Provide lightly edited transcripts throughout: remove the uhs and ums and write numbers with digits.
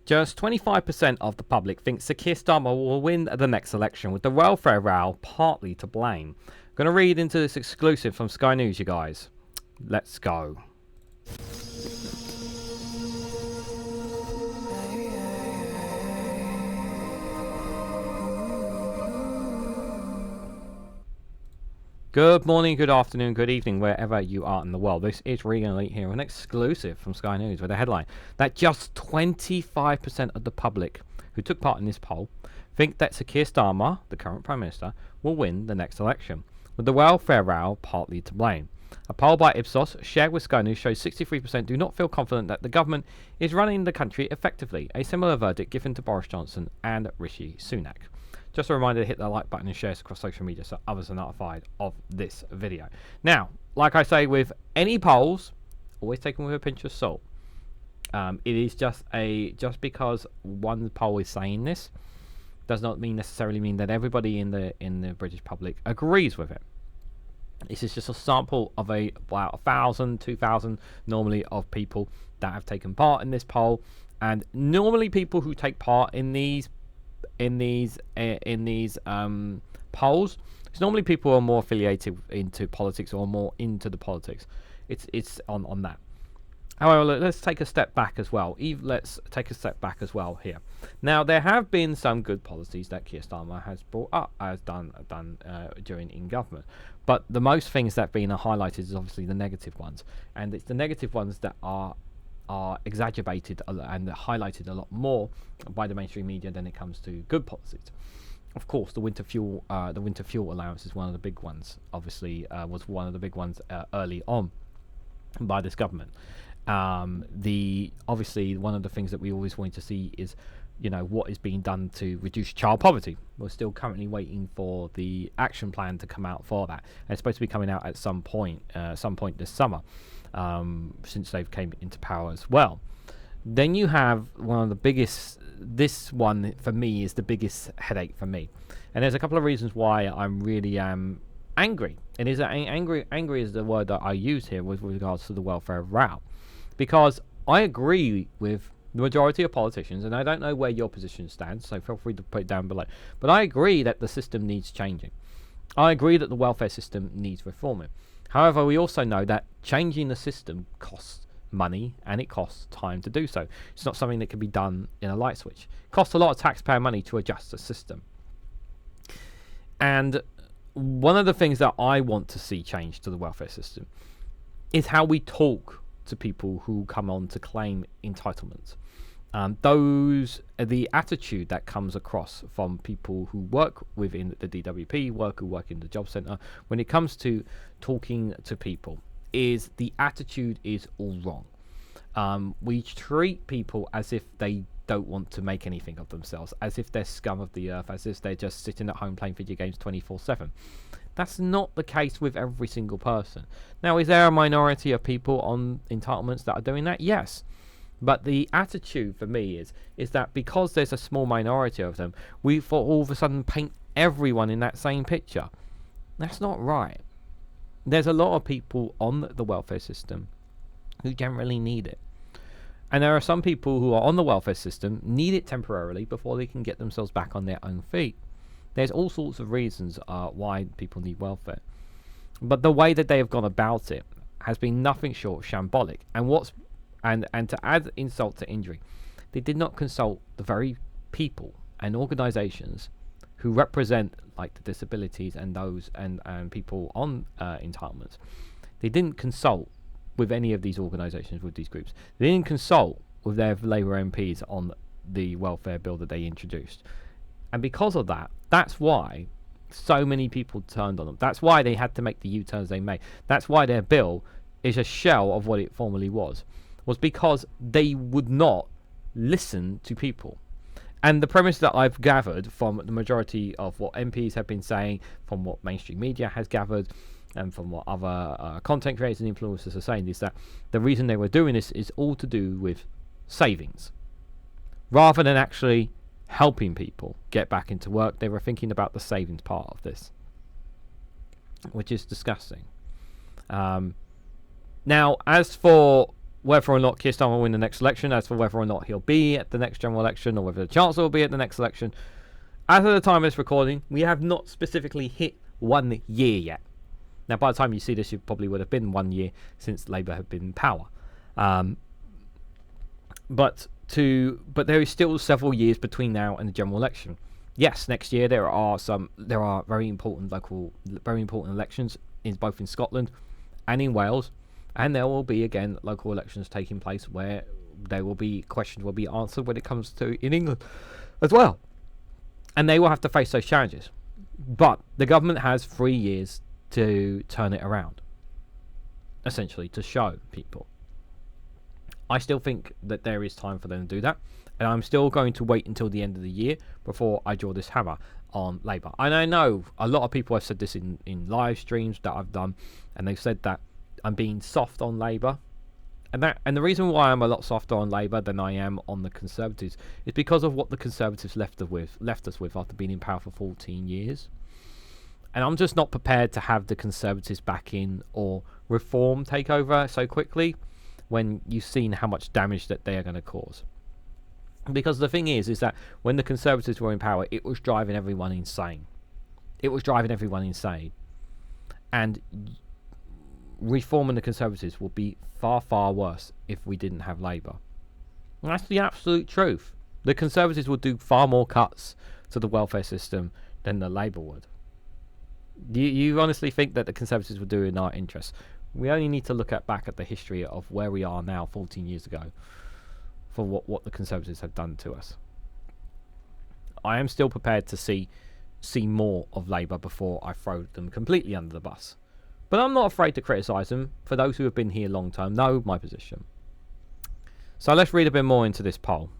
Just 25% of the public thinks Sir Keir Starmer will win the next election, with the welfare row partly to blame. I'm going to read into this exclusive from Sky News, you guys. Let's go. Good morning, good afternoon, good evening, wherever you are in the world. This is Reganelite here, an exclusive from Sky News with a headline that just 25% of the public who took part in this poll think that Sir Keir Starmer, the current Prime Minister, will win the next election, with the welfare row partly to blame. A poll by Ipsos shared with Sky News shows 63% do not feel confident that the government is running the country effectively, a similar verdict given to Boris Johnson and Rishi Sunak. Just a reminder to hit the like button and share across social media so others are notified of this video. Now, like I say with any polls, always take them with a pinch of salt. It is just because one poll is saying this does not necessarily mean that everybody in the British public agrees with it. This is just a sample of about 1,000, 2,000 normally of people that have taken part in this poll, and normally people who take part in these polls, it's normally people who are more affiliated into politics or more into the politics. It's on that. However, let's take a step back as well. Let's take a step back as well here. Now, there have been some good policies that Keir Starmer has brought up, has done during in government, but the most things that have been highlighted is obviously the negative ones, and it's the negative ones that are exaggerated and highlighted a lot more by the mainstream media than it comes to good policies. Of course, the winter fuel allowance is one of the big ones. Obviously, was one of the big ones early on by this government. Obviously one of the things that we always wanted to see is, what is being done to reduce child poverty. We're still currently waiting for the action plan to come out for that. And it's supposed to be coming out at some point this summer, since they've came into power as well. Then you have one of the biggest. This one for me is the biggest headache for me, and there's a couple of reasons why I'm really angry. And angry is the word that I use here with regards to the welfare row, because I agree with the majority of politicians, and I don't know where your position stands, so feel free to put it down below, but I agree that the system needs changing. I agree that the welfare system needs reforming. However, we also know that changing the system costs money and it costs time to do so. It's not something that can be done in a light switch. It costs a lot of taxpayer money to adjust the system. And one of the things that I want to see change to the welfare system is how we talk to people who come on to claim entitlements. The attitude that comes across from people who work within the DWP, who work in the job centre, when it comes to talking to people, is the attitude is all wrong. We treat people as if they don't want to make anything of themselves, as if they're scum of the earth, as if they're just sitting at home playing video games 24/7. That's not the case with every single person. Now, is there a minority of people on entitlements that are doing that? Yes. But the attitude for me is that because there's a small minority of them, we for all of a sudden paint everyone in that same picture. That's not right. There's a lot of people on the welfare system who generally need it. And there are some people who are on the welfare system, need it temporarily before they can get themselves back on their own feet. There's all sorts of reasons why people need welfare. But the way that they have gone about it has been nothing short of shambolic. And to add insult to injury, they did not consult the very people and organisations who represent like the disabilities and those and people on entitlements. They didn't consult with any of these organisations, with these groups. They didn't consult with their Labour MPs on the welfare bill that they introduced. And because of that, that's why so many people turned on them. That's why they had to make the U-turns they made. That's why their bill is a shell of what it formerly was because they would not listen to people. And the premise that I've gathered from the majority of what MPs have been saying, from what mainstream media has gathered, and from what other content creators and influencers are saying, is that the reason they were doing this is all to do with savings. Rather than actually helping people get back into work, they were thinking about the savings part of this, which is disgusting. Now, as for whether or not Keir Starmer will win the next election, as for whether or not he'll be at the next general election, or whether the Chancellor will be at the next election, as of the time of this recording, we have not specifically hit 1 year yet. Now, by the time you see this, it probably would have been 1 year since Labour have been in power. But there is still several years between now and the general election. Yes, next year there are very important elections in both in Scotland and in Wales, and there will be again local elections taking place where there will be questions will be answered when it comes to in England as well, and they will have to face those challenges. But the government has 3 years to turn it around, essentially, to show people. I still think that there is time for them to do that, and I'm still going to wait until the end of the year before I draw this hammer on Labour. And I know a lot of people have said this in live streams that I've done, and they've said that I'm being soft on Labour. And the reason why I'm a lot softer on Labour than I am on the Conservatives is because of what the Conservatives left us with after being in power for 14 years. And I'm just not prepared to have the Conservatives back in or Reform take over so quickly when you've seen how much damage that they are going to cause. Because the thing is that when the Conservatives were in power, it was driving everyone insane. And Reform and the Conservatives will be far, far worse if we didn't have Labour. And that's the absolute truth. The Conservatives will do far more cuts to the welfare system than the Labour would. You honestly think that the Conservatives will do in our interests? We only need to look back at the history of where we are now 14 years ago for what the Conservatives have done to us. I am still prepared to see more of Labour before I throw them completely under the bus. But I'm not afraid to criticise them. For those who have been here long term know my position. So let's read a bit more into this poll.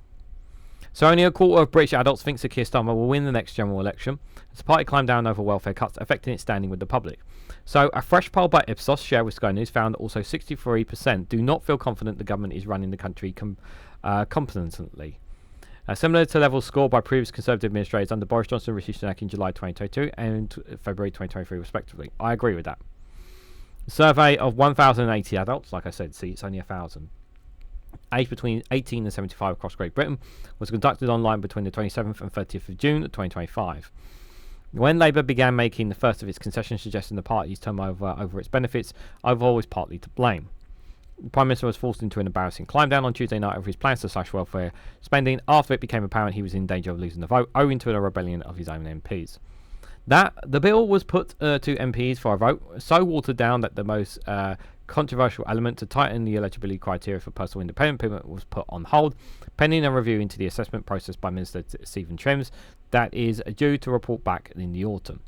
So only a quarter of British adults think Sir Keir Starmer will win the next general election, as the party climbed down over welfare cuts, affecting its standing with the public. So a fresh poll by Ipsos, shared with Sky News, found that also 63% do not feel confident the government is running the country competently. Similar to levels scored by previous Conservative administrators under Boris Johnson and Rishi Sunak in July 2022 and February 2023 respectively. I agree with that. A survey of 1,080 adults, like I said, see, it's only 1,000, aged between 18 and 75 across Great Britain, was conducted online between the 27th and 30th of June 2025. When Labour began making the first of its concessions suggesting the party's turmoil over its benefits, overhaul was partly to blame. The Prime Minister was forced into an embarrassing climb down on Tuesday night over his plans to slash welfare spending after it became apparent he was in danger of losing the vote, owing to a rebellion of his own MPs. The bill was put to MPs for a vote, so watered down that the most controversial element to tighten the eligibility criteria for personal independent payment was put on hold, pending a review into the assessment process by Minister Stephen Trims that is due to report back in the autumn.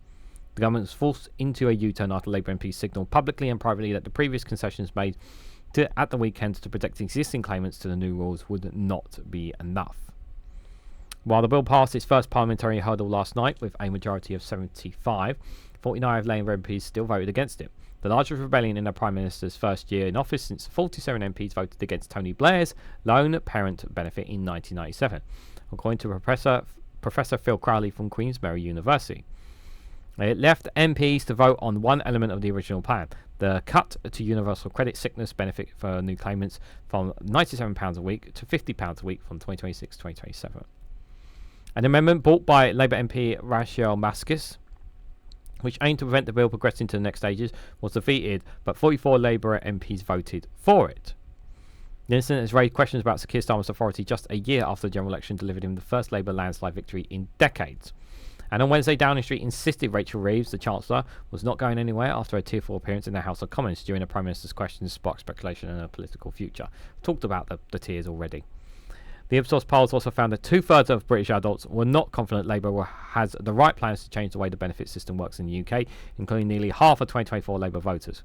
The government was forced into a U-turn after Labour MPs signalled publicly and privately that the previous concessions made at the weekend to protect existing claimants to the new rules would not be enough. While the bill passed its first parliamentary hurdle last night with a majority of 75, 49 of Labour MPs still voted against it. The largest rebellion in the Prime Minister's first year in office since 47 MPs voted against Tony Blair's lone parent benefit in 1997, according to Professor Phil Crowley from Queen's Mary University. It left MPs to vote on one element of the original plan, the cut to universal credit sickness benefit for new claimants from £97 a week to £50 a week from 2026-2027. An amendment brought by Labour MP Rachel Maskis, which aimed to prevent the bill progressing to the next stages, was defeated, but 44 Labour MPs voted for it. The incident has raised questions about Sir Keir Starmer's authority just a year after the general election delivered him the first Labour landslide victory in decades. And on Wednesday, Downing Street insisted Rachel Reeves, the Chancellor, was not going anywhere after a tearful appearance in the House of Commons during the Prime Minister's questions sparked speculation on her political future. I've talked about the tears already. The Ipsos polls also found that 2/3 of British adults were not confident Labour has the right plans to change the way the benefit system works in the UK, including nearly half of 2024 Labour voters.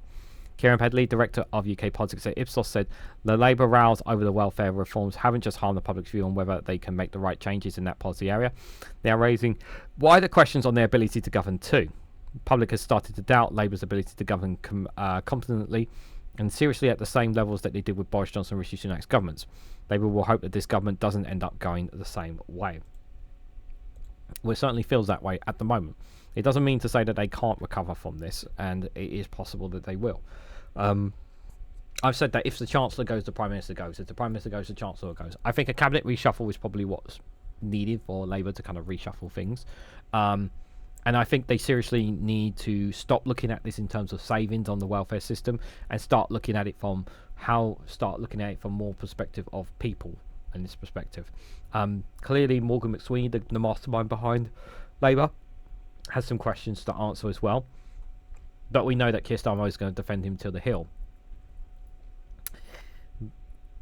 Kieran Pedley, Director of UK Politics at Ipsos, said the Labour rows over the welfare reforms haven't just harmed the public's view on whether they can make the right changes in that policy area. They are raising wider questions on their ability to govern too. The public has started to doubt Labour's ability to govern competently and seriously at the same levels that they did with Boris Johnson and Rishi Sunak's governments. Labour will hope that this government doesn't end up going the same way. Well, it certainly feels that way at the moment. It doesn't mean to say that they can't recover from this, and it is possible that they will. I've said that if the Chancellor goes, the Prime Minister goes. If the Prime Minister goes, the Chancellor goes. I think a cabinet reshuffle is probably what's needed for Labour to kind of reshuffle things. And I think they seriously need to stop looking at this in terms of savings on the welfare system and start looking at it from more perspective of people in this perspective. Clearly, Morgan McSweeney, the mastermind behind Labour, has some questions to answer as well. But we know that Keir Starmer is going to defend him till the hill.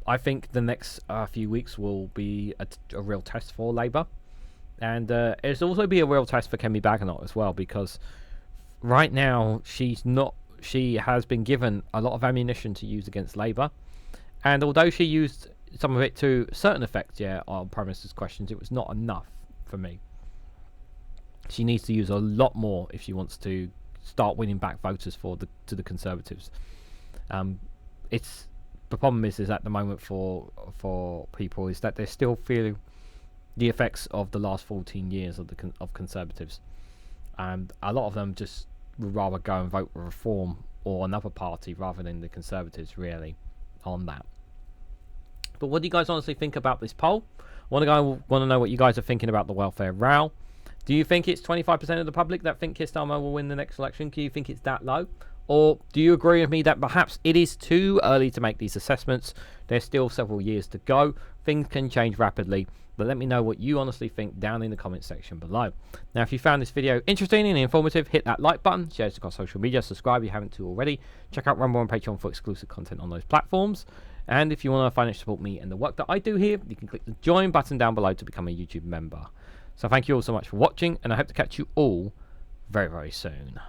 I think the next few weeks will be a real test for Labour. And it'll also be a real test for Kemi Badenoch as well, because right now she has been given a lot of ammunition to use against Labour. And although she used some of it to a certain effect, on Prime Minister's questions, it was not enough for me. She needs to use a lot more if she wants to start winning back voters to the Conservatives. The problem is at the moment for people is that they're still feeling the effects of the last 14 years of Conservatives, and a lot of them just would rather go and vote for Reform or another party rather than the Conservatives, really, on that. But what do you guys honestly think about this poll? Want to know what you guys are thinking about the welfare row. Do you think it's 25% of the public that think Keir Starmer will win the next election? Do you think it's that low? Or do you agree with me that perhaps it is too early to make these assessments? There's still several years to go. Things can change rapidly. But let me know what you honestly think down in the comment section below. Now, if you found this video interesting and informative, hit that like button, share it across social media, subscribe if you haven't already. Check out Rumble and Patreon for exclusive content on those platforms. And if you want to financially support me and the work that I do here, you can click the join button down below to become a YouTube member. So thank you all so much for watching, and I hope to catch you all very, very soon.